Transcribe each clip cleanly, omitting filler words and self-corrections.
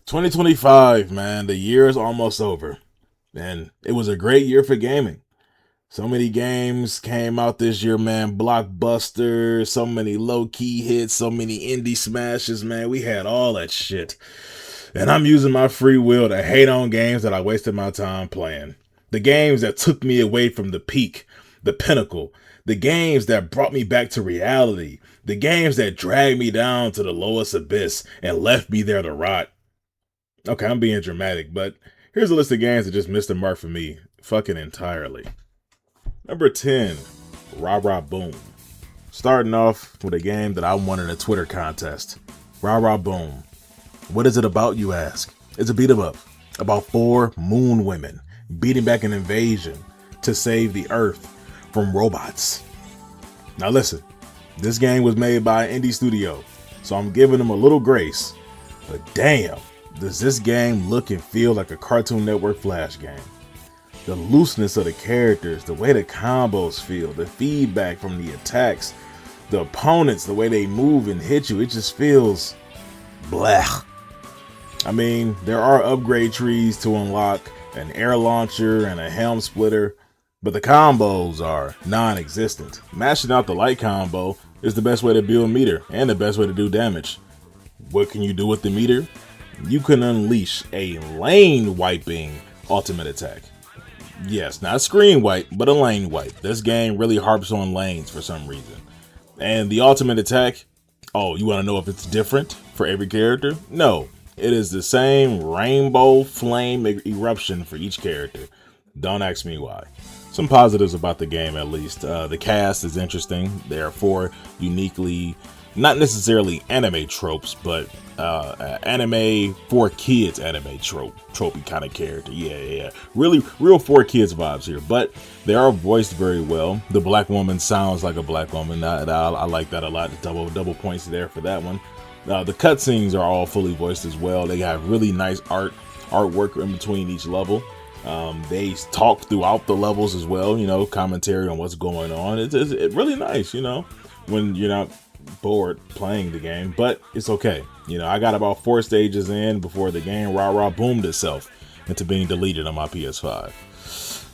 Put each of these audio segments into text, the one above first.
2025, man, the year is almost over. And it was a great year for gaming. So many games came out this year, man. Blockbusters, so many low-key hits, so many indie smashes, man. We had all that shit. And I'm using my free will to hate on games that I wasted my time playing. The games that took me away from the peak, the pinnacle. The games that brought me back to reality. The games that dragged me down to the lowest abyss and left me there to rot. Okay, I'm being dramatic, but here's a list of games that just missed the mark for me fucking entirely. Number 10, Rahab Boom. Starting off with a game that I won in a Twitter contest. Rahab Boom. What is it about, you ask? It's a beat 'em up about 4 moon women beating back an invasion to save the Earth from robots. Now listen, this game was made by an indie studio, so I'm giving them a little grace, but damn, does this game look and feel like a Cartoon Network Flash game. The looseness of the characters, the way the combos feel, the feedback from the attacks, the opponents, the way they move and hit you, it just feels blah. I mean, there are upgrade trees to unlock, an air launcher and a helm splitter, but the combos are non-existent. Mashing out the light combo is the best way to build meter and the best way to do damage. What can you do with the meter? You can unleash a lane wiping ultimate attack. Yes, not screen wipe, but a lane wipe. This game really harps on lanes for some reason. And the ultimate attack, oh, you want to know if it's different for every character? No, it is the same rainbow flame eruption for each character. Don't ask me why. Some positives about the game, at least. The cast is interesting. There are 4 uniquely, not necessarily anime tropes, but anime for kids anime tropey kind of character. Yeah. Really, real 4 kids vibes here, but they are voiced very well. The black woman sounds like a black woman. I like that a lot. Double points there for that one. The cutscenes are all fully voiced as well. They have really nice artwork in between each level. They talk throughout the levels as well, commentary on what's going on. It's really nice, when you're not bored playing the game, but it's okay. I got about 4 stages in before the game Rahab boomed itself into being deleted on my PS5.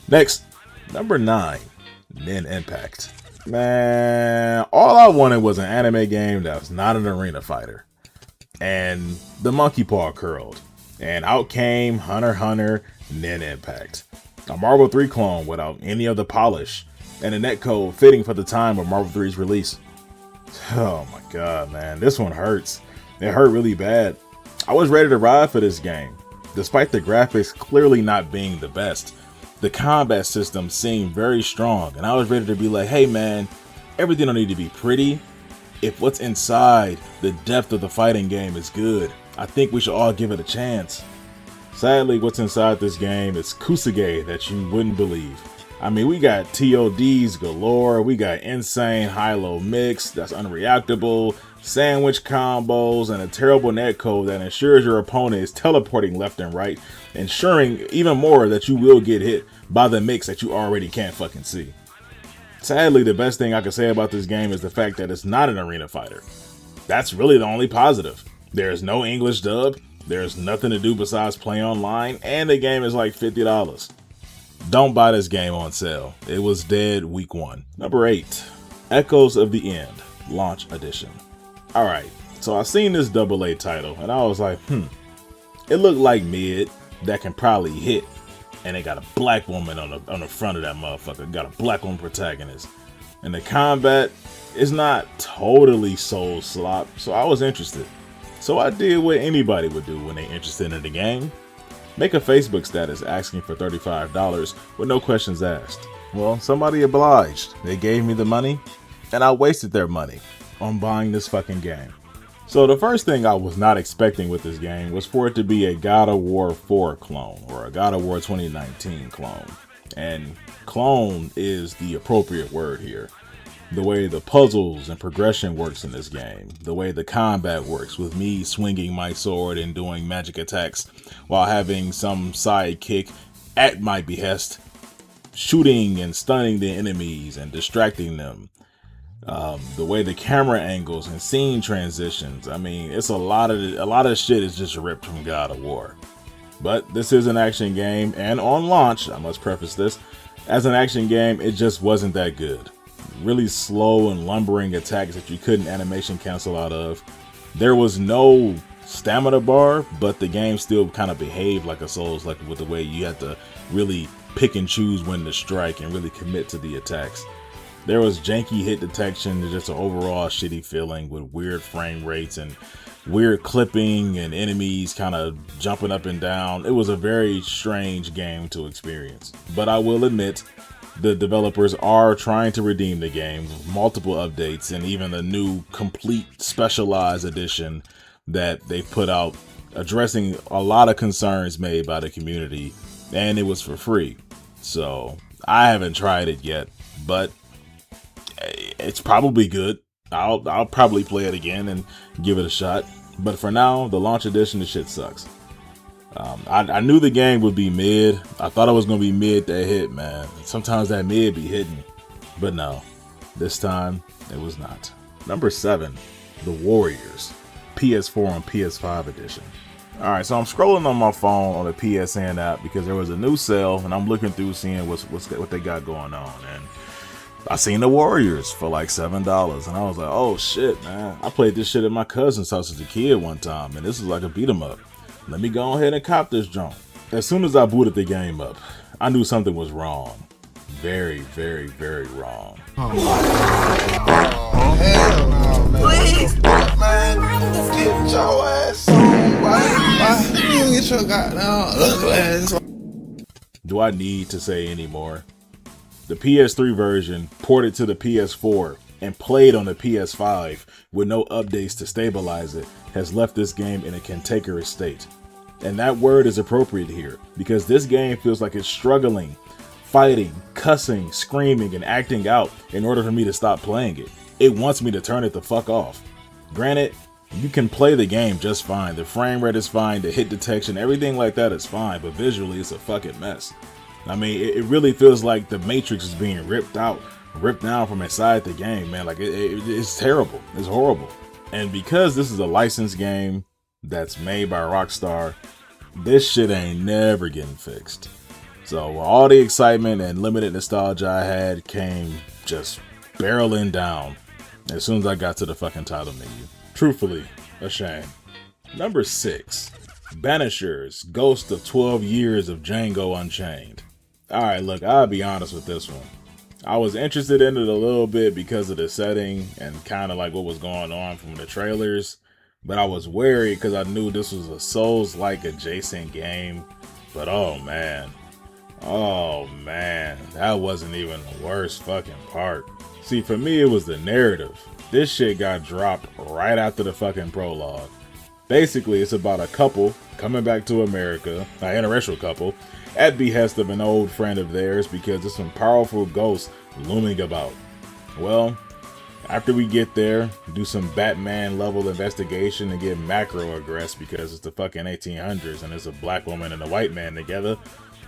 Next, number 9, Nin Impact. Man, all I wanted was an anime game that was not an arena fighter. And the monkey paw curled. And out came Hunter x Hunter Nin Impact. A Marvel 3 clone without any of the polish. And a netcode fitting for the time of Marvel 3's release. Oh my god, man. This one hurts. It hurt really bad. I was ready to ride for this game. Despite the graphics clearly not being the best, the combat system seemed very strong, and I was ready to be like, hey man, everything don't need to be pretty. If what's inside the depth of the fighting game is good, I think we should all give it a chance. Sadly, what's inside this game is kusage that you wouldn't believe. I mean, we got TODs galore, we got insane high-low mix that's unreactable, sandwich combos, and a terrible netcode that ensures your opponent is teleporting left and right, ensuring even more that you will get hit by the mix that you already can't fucking see. Sadly, the best thing I can say about this game is the fact that it's not an arena fighter. That's really the only positive. There's no English dub, there's nothing to do besides play online, and the game is like $50. Don't buy this game on sale. It was dead week 1. Number 8, Echoes of the End, Launch Edition. Alright, so I seen this AA title, and I was like, it looked like mid that can probably hit. And they got a black woman on the front of that motherfucker. Got a black woman protagonist. And the combat is not totally soul slop, so I was interested. So I did what anybody would do when they're interested in the game. Make a Facebook status asking for $35 with no questions asked. Well, somebody obliged. They gave me the money, and I wasted their money on buying this fucking game. So the first thing I was not expecting with this game was for it to be a God of War 4 clone or a God of War 2019 clone. And clone is the appropriate word here. The way the puzzles and progression works in this game, the way the combat works with me swinging my sword and doing magic attacks while having some sidekick at my behest, shooting and stunning the enemies and distracting them. The way the camera angles and scene transitions. I mean, it's a lot of shit is just ripped from God of War. But this is an action game, and on launch, I must preface this, as an action game, it just wasn't that good. Really slow and lumbering attacks that you couldn't animation cancel out of. There was no stamina bar, but the game still kind of behaved like a Souls, like with the way you had to really pick and choose when to strike and really commit to the attacks. There was janky hit detection, just an overall shitty feeling with weird frame rates and weird clipping and enemies kind of jumping up and down. It was a very strange game to experience. But I will admit, the developers are trying to redeem the game with multiple updates and even a new complete specialized edition that they put out addressing a lot of concerns made by the community, and it was for free. So I haven't tried it yet, but it's probably good. I'll probably play it again and give it a shot. But for now, the launch edition, the shit sucks. I knew the game would be mid. I thought it was going to be mid that hit, man. Sometimes that mid be hitting. But no, this time it was not. Number 7, the Warriors PS4 and PS5 edition. Alright, so I'm scrolling on my phone on the PSN app because there was a new sale, and I'm looking through seeing what they got going on. And I seen the Warriors for like $7, and I was like, oh shit, man. I played this shit at my cousin's house as a kid one time, and this is like a beat 'em up. Let me go ahead and cop this joint. As soon as I booted the game up, I knew something was wrong. Very, very, very wrong. Oh, hell no, man. Please, man. Get your ass on. Why you get your goddamn ugly ass on? Do I need to say any more? The PS3 version ported to the PS4 and played on the PS5 with no updates to stabilize it has left this game in a cantankerous state. And that word is appropriate here because this game feels like it's struggling, fighting, cussing, screaming, and acting out in order for me to stop playing it. It wants me to turn it the fuck off. Granted, you can play the game just fine. The frame rate is fine, the hit detection, everything like that is fine, but visually it's a fucking mess. I mean, it really feels like the Matrix is being ripped down from inside the game, man. Like, it's terrible. It's horrible. And because this is a licensed game that's made by Rockstar, this shit ain't never getting fixed. So all the excitement and limited nostalgia I had came just barreling down as soon as I got to the fucking title menu. Truthfully, a shame. Number 6, Banishers, Ghost of 12 Years of Django Unchained. Alright, look, I'll be honest with this one. I was interested in it a little bit because of the setting and kind of like what was going on from the trailers, but I was wary because I knew this was a Souls-like adjacent game. But oh man, that wasn't even the worst fucking part. See, for me, it was the narrative. This shit got dropped right after the fucking prologue. Basically, it's about a couple coming back to America, an interracial couple, at behest of an old friend of theirs because there's some powerful ghosts looming about. Well, after we get there, do some Batman level investigation and get macro aggressed because it's the fucking 1800s and there's a black woman and a white man together,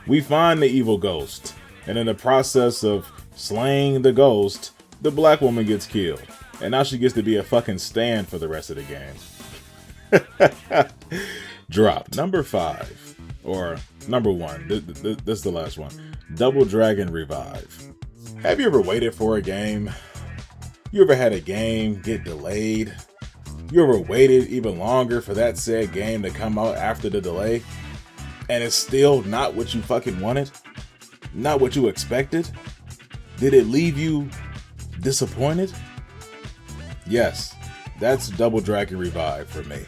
we find the evil ghost. And in the process of slaying the ghost, the black woman gets killed. And now she gets to be a fucking stand for the rest of the game. Drop. Number 5. Or number 1. This is the last one. Double Dragon Revive. Have you ever waited for a game? You ever had a game get delayed? You ever waited even longer for that said game to come out after the delay? And it's still not what you fucking wanted? Not what you expected? Did it leave you disappointed? Yes, that's Double Dragon Revive for me.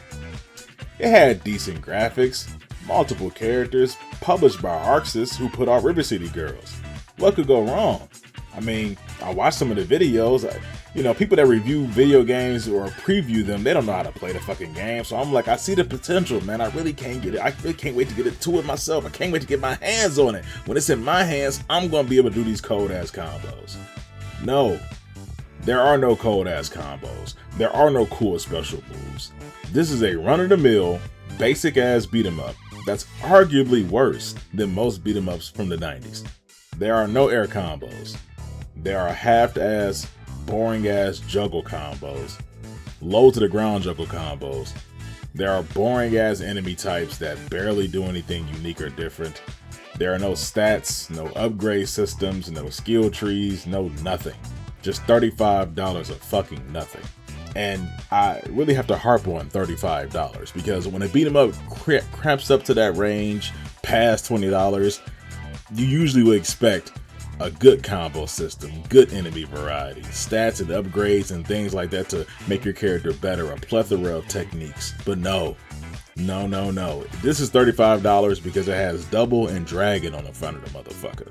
It had decent graphics, multiple characters, published by Arxis, who put out River City Girls. What could go wrong? I mean, I watched some of the videos. People that review video games or preview them, they don't know how to play the fucking game. So I'm like, I see the potential, man. I really can't get it. I really can't wait to get it to it myself. I can't wait to get my hands on it. When it's in my hands, I'm going to be able to do these cold ass combos. No, there are no cold ass combos. There are no cool special moves. This is a run-of-the-mill, basic ass beat 'em up that's arguably worse than most beat 'em ups from the 90s. There are no air combos. There are half-ass boring ass juggle combos, low to the ground juggle combos. There are boring ass enemy types that barely do anything unique or different. There are no stats, no upgrade systems, no skill trees, no nothing. Just $35 of fucking nothing. And I really have to harp on $35 because when a beat 'em up cramps up to that range, past $20, you usually would expect a good combo system, good enemy variety, stats and upgrades and things like that to make your character better, a plethora of techniques. But no. This is $35 because it has double and dragon on the front of the motherfucker.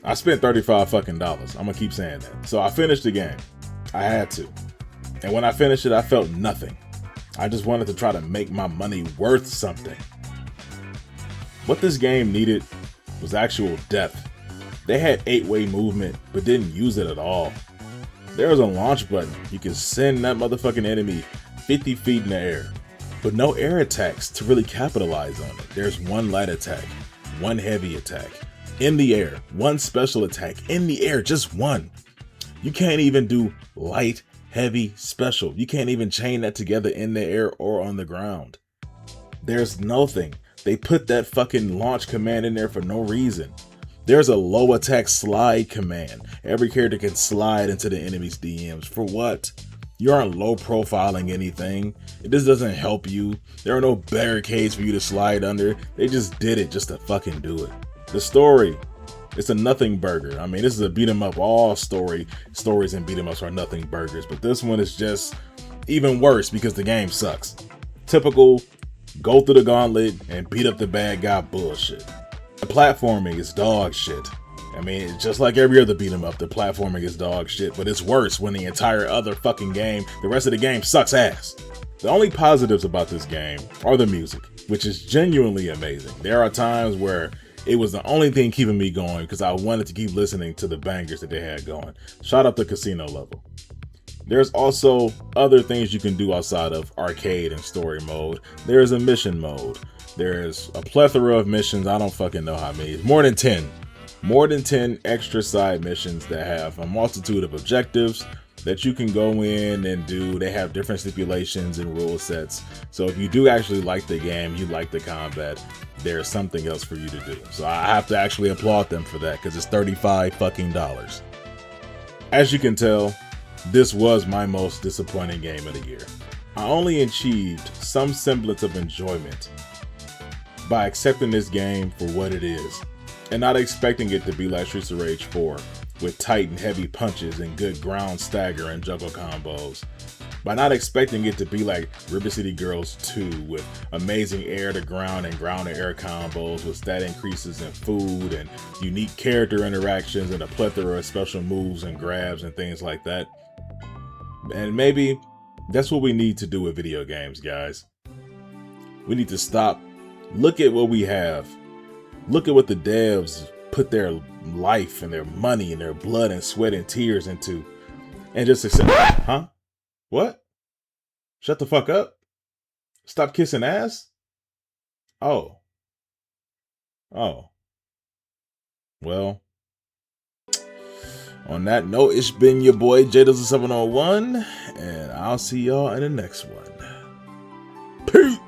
I spent $35 fucking dollars. I'm gonna keep saying that. So I finished the game. I had to. And when I finished it, I felt nothing. I just wanted to try to make my money worth something. What this game needed was actual depth. They had 8-way movement, but didn't use it at all. There was a launch button. You can send that motherfucking enemy 50 feet in the air, but no air attacks to really capitalize on it. There's one light attack, one heavy attack, in the air, one special attack, in the air, just one. You can't even do light, heavy, special. You can't even chain that together in the air or on the ground. There's nothing. They put that fucking launch command in there for no reason. There's a low attack slide command. Every character can slide into the enemy's DMs. For what? You aren't low profiling anything. This doesn't help you. There are no barricades for you to slide under. They just did it just to fucking do it. The story, it's a nothing burger. I mean, this is a beat 'em up. All stories and beat 'em ups are nothing burgers. But this one is just even worse because the game sucks. Typical go through the gauntlet and beat up the bad guy bullshit. The platforming is dog shit. I mean, just like every other beat 'em up, the platforming is dog shit, but it's worse when the entire other fucking game, the rest of the game sucks ass. The only positives about this game are the music, which is genuinely amazing. There are times where it was the only thing keeping me going because I wanted to keep listening to the bangers that they had going. Shout out the casino level. There's also other things you can do outside of arcade and story mode. There's a mission mode. There's a plethora of missions. I don't fucking know how many. More than 10. More than 10 extra side missions that have a multitude of objectives that you can go in and do. They have different stipulations and rule sets. So if you do actually like the game, you like the combat, there's something else for you to do. So I have to actually applaud them for that because it's $35 fucking dollars. As you can tell, this was my most disappointing game of the year. I only achieved some semblance of enjoyment by accepting this game for what it is and not expecting it to be like Streets of Rage 4 with tight and heavy punches and good ground stagger and juggle combos. By not expecting it to be like River City Girls 2 with amazing air to ground and ground to air combos with stat increases in food and unique character interactions and a plethora of special moves and grabs and things like that. And maybe that's what we need to do with video games, guys. We need to stop. Look at what we have. Look at what the devs put their life and their money and their blood and sweat and tears into. And just accept, huh? What? Shut the fuck up? Stop kissing ass? Oh. Well, on that note, it's been your boy J701, and I'll see y'all in the next one. Peace.